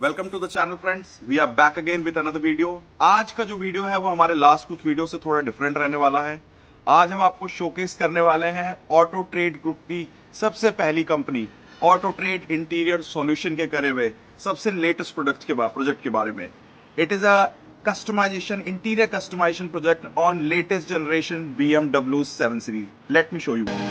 Welcome to the channel friends, we are back again with another video. आज का जो video है वो हमारे लास्ट कुछ वीडियो से थोड़ा डिफरेंट रहने वाला है। आज हम आपको शोकेस करने वाले हैं ऑटो ट्रेड ग्रुप की सबसे पहली company auto trade interior solution के करे हुए सबसे लेटेस्ट प्रोजेक्ट के बारे में। It is a customization interior customization project on latest generation BMW 7 series. Let me show you.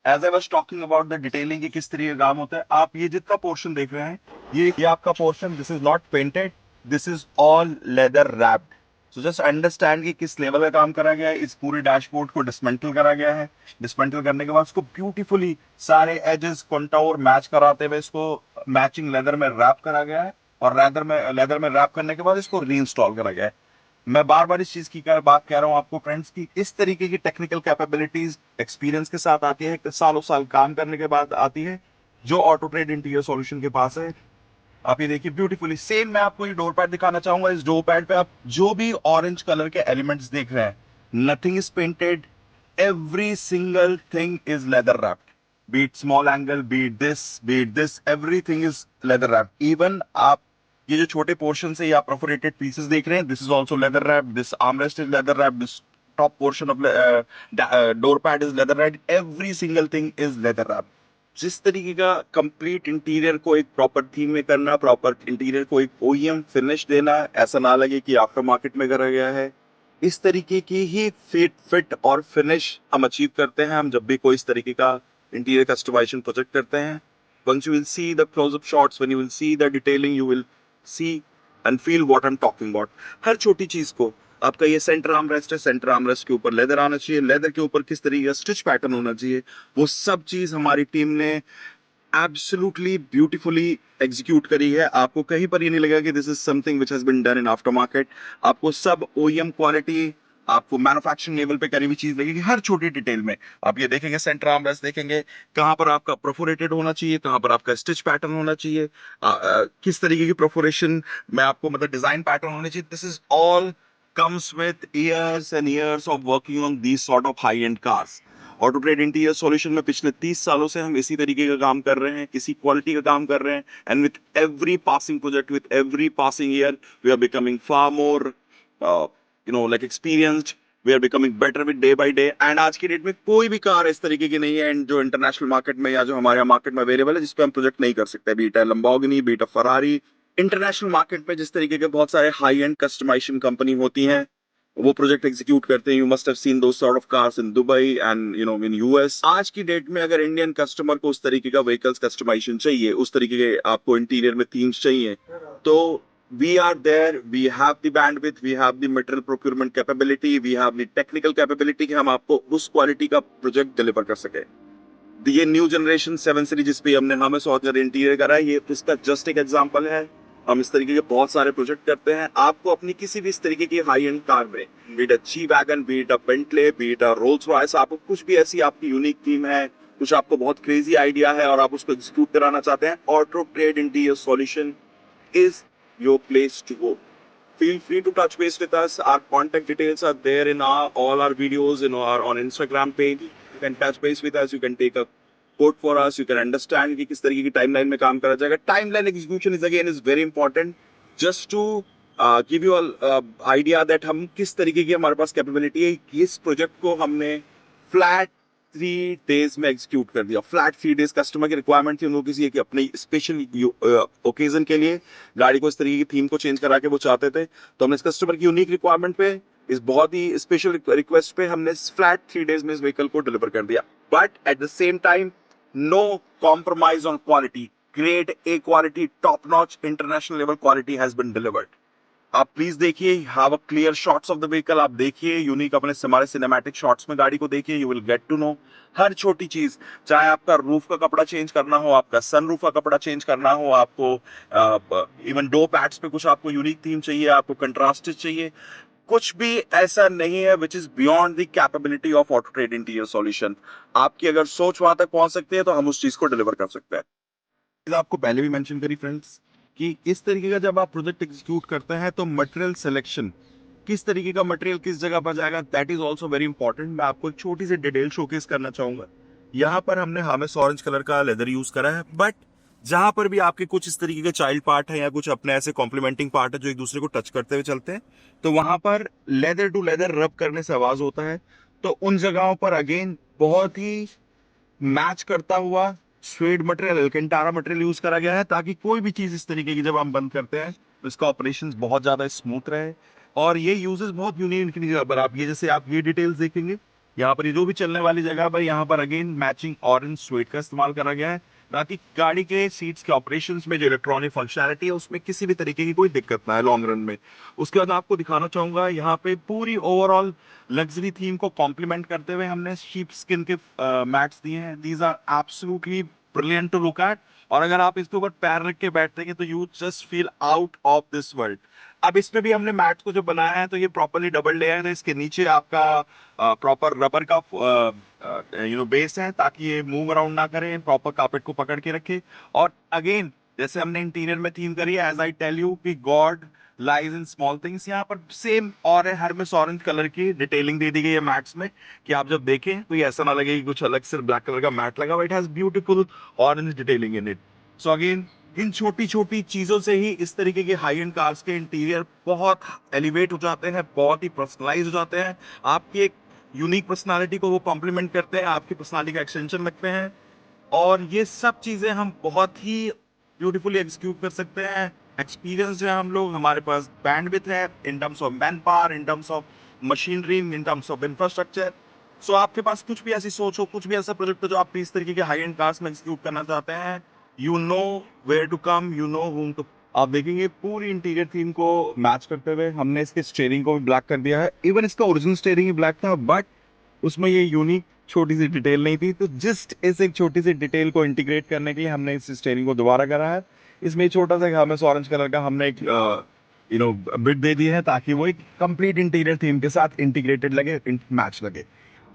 As I was talking about the detailing, किस तरीके का काम होता है। आप ये जितना पोर्शन देख रहे हैं, ये आपका portion, this is not painted, this is all leather wrapped. So just understand कि किस लेवल का काम करा गया है। इस पूरे डैशबोर्ड को डिसमेंटल करा गया है। डिसमेंटल करने के बाद उसको ब्यूटीफुली सारे एजेस कंटूर मैच कराते हुए इसको मैचिंग लेदर में रैप करा गया है, और लेदर में रैप करने के बाद इसको रीइंस्टॉल करा गया है। मैं बार बार इस चीज की बात कह रहा हूं आपको फ्रेंड्स की इस तरीके की टेक्निकल कैपेबिलिटीज एक्सपीरियंस के साथ आती है, सालों साल काम करने के बाद आती है, जो ऑटो ट्रेड इंटीरियर सॉल्यूशन के पास है। आप ये देखिए ब्यूटीफुली सेम मैं आपको ये डोर पैड दिखाना चाहूंगा। इस डोर पैड पे आप जो भी ऑरेंज कलर के एलिमेंट्स देख रहे हैं, nothing is painted, every single thing is leather wrapped. Be it small angle, be it this, everything is leather wrapped. Even आप ये जो छोटे पोर्शन है या परफोरेटेड पीसेस देख रहे हैं, this is also leather wrap, this armrest is leather wrap, this top portion of door pad is leather wrap, every single thing is leather wrap. जिस तरीके का कंप्लीट इंटीरियर को एक प्रॉपर थीम में करना, प्रॉपर इंटीरियर को एक OEM finish देना, ऐसा ना लगे कि आफ्टर मार्केट में करा गया है, इस तरीके की ही फिट और फिनिश हम अचीव करते हैं हम जब भी कोई इस तरीके का इंटीरियर कस्टमाइजेशन प्रोजेक्ट करते हैं। Once you will see the close-up shots, when you will see the detailing, you will see and feel what I'm talking about. हर छोटी चीज को, आपका ये सेंटर आर्मरेस्ट है, सेंटर आर्मरेस्ट के ऊपर लेदर आना चाहिए, लेदर के ऊपर किस तरीके का स्टिच पैटर्न होना चाहिए, वो सब चीज हमारी टीम ने एब्सोल्युटली ब्यूटीफुली एग्जीक्यूट करी है। आपको कहीं पर ये नहीं लगेगा कि this is something which has been done in after market. आपको सब ओईएम क्वालिटी, आपको मैन्युफैक्चरिंग लेवल पे करी हुई चीज लगेगी हर छोटी डिटेल में। आप ये देखेंगे, सेंटर आर्मरेस्ट देखेंगे, कहां पर आपका परफोरेटेड होना चाहिए, कहां पर आपका स्टिच पैटर्न होना चाहिए, किस तरीके की परफोरेशन में आपको मतलब डिजाइन पैटर्न होना चाहिए। This is all comes with years and years of working on these sort of high end cars. Auto trade interior solution में पिछले 30 सालों से हम इसी तरीके का काम कर रहे हैं, इसी क्वालिटी का काम कर रहे हैं। And with every passing project, with every passing year, we are becoming far more like experienced, we are becoming better with day by day. And आज की डेट में कोई भी कार इस तरीके की नहीं है एंड जो इंटरनेशनल मार्केट में या जो हमारे यहाँ मार्केट में अवेलेबल है, जिसपे हम प्रोजेक्ट नहीं कर सकते। बीट है Lamborghini, be it Ferrari, international market में जिस तरीके के बहुत सारे हाई एंड कस्टमाइजेशन कंपनी होती हैं, वो प्रोजेक्ट एग्जीक्यूट करते हैं। You must have seen those sort of cars in Dubai and in US. आज की डेट में अगर इंडियन कस्टमर को उस तरीके का व्हीकल्स कस्टमाइजेशन चाहिए, उस तरीके के आपको इंटीरियर में थीम्स चाहिए, तो we are there, we have the bandwidth, we have the material procurement capability, we have the technical capability कि हम आपको उस क्वालिटी का प्रोजेक्ट डिलीवर कर सके। ये न्यू जनरेशन 7 सीरीज जिस पे हमने हमें सॉल्जर इंटीरियर करा है, ये इसका जस्ट एक एग्जांपल है। हम इस तरीके के बहुत सारे प्रोजेक्ट करते हैं। आपको अपनी किसी भी इस तरीके की हाई एंड कार में, be it a G wagon, be it a Bentley, be it a Rolls Royce, आपको कुछ भी ऐसी आपकी यूनिक थीम है, कुछ आपको बहुत क्रेजी आइडिया है और आप उसको एग्जीक्यूट कराना चाहते हैं, auto trade interior solution is your place to go. Feel free to touch base with us. Our contact details are there in all our videos, our on Instagram page. You can touch base with us. You can take a quote for us. You can understand कि किस तरीके की timeline में काम करा जाएगा. Timeline execution is very important. Just to give you a idea that हम किस तरीके की हमारे पास capability है, इस project को हमने flat 3 days में एग्जीक्यूट कर दिया। फ्लैट 3 days कस्टमर की रिक्वायरमेंट थी, उनको किसी एक अपनी स्पेशल ओकेजन के लिए गाड़ी को इस तरीके की थीम को चेंज करा के वो चाहते थे, तो हमने इस कस्टमर की यूनिक रिक्वायरमेंट पे, इस बहुत ही स्पेशल रिक्वेस्ट पे हमने फ्लैट 3 days में इस व्हीकल को डिलीवर कर दिया। But at the same time no compromise on quality, grade A quality, top notch international level quality has been delivered. आप प्लीज देखिए, have a clear shots of the vehicle, आप देखिए unique अपने हमारे cinematic shots में गाड़ी को देखिए, you will get to know हर छोटी चीज। चाहे आपका रूफ का कपड़ा चेंज करना हो, आपका सन रूफ का कपड़ा चेंज करना हो, आपको इवन डो पैड्स पे कुछ आपको यूनिक थीम चाहिए, आपको कंट्रास्टेड चाहिए, कुछ भी ऐसा नहीं है which is beyond the capability of auto trade interior solution. आपकी अगर सोच वहां तक पहुंच सकती है तो हम उस चीज को डिलीवर कर सकते हैं। आपको पहले भी मेंशन करी फ्रेंड्स, कि इस तरीके का जब आप प्रोजेक्ट एग्जीक्यूट करते हैं तो मटेरियल सिलेक्शन, किस तरीके का मटेरियल किस जगह पर जाएगा, that is also very important. मैं आपको एक छोटी सी डिटेल शोकेस करना चाहूंगा। यहाँ पर हमने हामेस ऑरेंज कलर का लेदर यूज करा है, बट जहां पर भी आपके कुछ इस तरीके के चाइल्ड पार्ट है या कुछ अपने ऐसे कॉम्प्लीमेंटिंग पार्ट है जो एक दूसरे को टच करते हुए चलते हैं, तो वहां पर लेदर टू लेदर रब करने से आवाज होता है। तो उन जगहों पर अगेन बहुत ही मैच करता हुआ स्वेड मटेरियल, एल्केंटारा मटेरियल यूज करा गया है, ताकि कोई भी चीज इस तरीके की जब हम बंद करते हैं तो इसका ऑपरेशन बहुत ज्यादा स्मूथ रहे। और ये यूजेस बहुत यूनिक जगह पर आप ये जैसे आप ये डिटेल्स देखेंगे, यहाँ पर ये जो भी चलने वाली जगह पर यहाँ पर अगेन मैचिंग ऑरेंज स्वेड का इस्तेमाल करा गया है, ताकि गाड़ी के सीट्स के ऑपरेशंस में जो इलेक्ट्रॉनिक फंक्शनैलिटी है उसमें किसी भी तरीके की कोई दिक्कत ना है लॉन्ग रन में। उसके बाद आपको दिखाना चाहूंगा यहाँ पे पूरी ओवरऑल लग्जरी थीम को कॉम्प्लीमेंट करते हुए हमने शीप स्किन के मैट्स दिए हैं। These are absolutely brilliant to look at, और अगर आप इसके ऊपर पैर रख के बैठते हैं तो you just feel out of this world. अब इसमें भी हमने मैट को जो बनाया है तो ये प्रॉपरली डबल लेयर है, इसके नीचे आपका प्रॉपर रबर का बेस है, ताकि ये मूव अराउंड ना करे, प्रॉपर कार्पेट को पकड़ के रखे। और अगेन जैसे हमने इंटीरियर में थीम करी है, एज आई टेल यू कि God lies in small things, यहाँ पर सेम और है हरमेस ऑरेंज कलर की डिटेलिंग दे दी गई है मैट्स में, कि आप जब देखें तो ये ऐसा ना लगे कि कुछ अलग से ब्लैक कलर का मैट लगा हुआ, it has beautiful orange detailing in it. So again in छोटी छोटी चीजों से ही इस तरीके के हाई एंड कार्स के इंटीरियर बहुत एलिवेट हो जाते हैं, बहुत ही पर्सनलाइज हो जाते हैं, आपकी एक यूनिक पर्सनालिटी को वो कॉम्प्लीमेंट करते हैं, आपकी पर्सनालिटी का एक्सटेंशन लगते हैं। और ये सब चीजें हम बहुत ही ब्यूटीफुली एग्जीक्यूट कर सकते हैं। एक्सपीरियंस है हम लोग, हमारे पास बैंडविड्थ है in terms of man power, in terms of machinery, in terms of infrastructure. So आपके पास कुछ भी ऐसी सोच हो, कुछ भी ऐसा प्रोजेक्ट हो जो आप इस तरीके के हाई एंड कार्स में एग्जीक्यूट करना चाहते हैं, you know where to come, you know whom to. आप देखेंगे पूरी इंटीरियर थीम को मैच करते हुए हमने इसके स्टीयरिंग को भी ब्लैक कर दिया है। इवन इसका ओरिजिनल स्टीयरिंग ही ब्लैक था, बट उसमें ये यूनिक छोटी सी डिटेल नहीं थी, तो जस्ट इस एक छोटी सी डिटेल को इंटीग्रेट करने के लिए हमने इस स्टीयरिंग को दोबारा करा है। इसमें एक छोटा सा हमें ऑरेंज कलर का हमने एक बिट दे दी है, ताकि वो एक कंप्लीट इंटीरियर थीम के साथ इंटीग्रेटेड लगे, मैच लगे।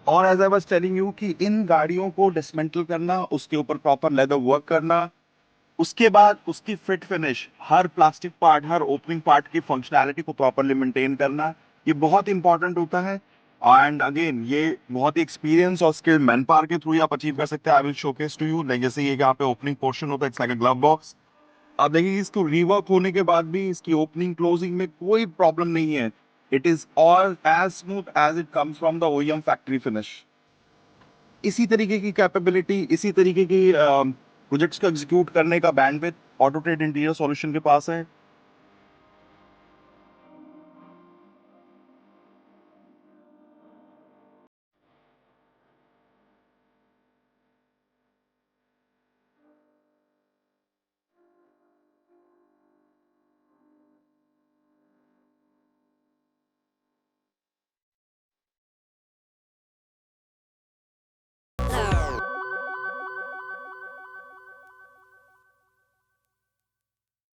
और as I was telling you कि इन गाड़ियों को डिसमेंटल करना, उसके ऊपर प्रॉपर लेदर वर्क करना, उसके बाद उसकी फिट फिनिश, हर प्लास्टिक पार्ट, हर ओपनिंग पार्ट की फंक्शनैलिटी को प्रॉपरली मेंटेन करना, ये बहुत इंपॉर्टेंट होता है। एंड अगेन ये बहुत ही एक्सपीरियंस और स्किल्ड मैन पावर के थ्रू ही आप अचीव कर सकते हैं। I will showcase to you, like जैसे ये यहाँ पे ओपनिंग पोर्शन होता है, it's like a glove box. आप देखिए इसको रीवर्क होने के बाद भी इसकी ओपनिंग क्लोजिंग में कोई प्रॉब्लम नहीं है। It is all as smooth as it comes from the OEM factory finish. इसी तरीके की कैपेबिलिटी, इसी तरीके की प्रोजेक्ट्स को एग्जीक्यूट करने का बैंडविड्थ ऑटोट्रेड इंटीरियर सॉल्यूशन के पास है।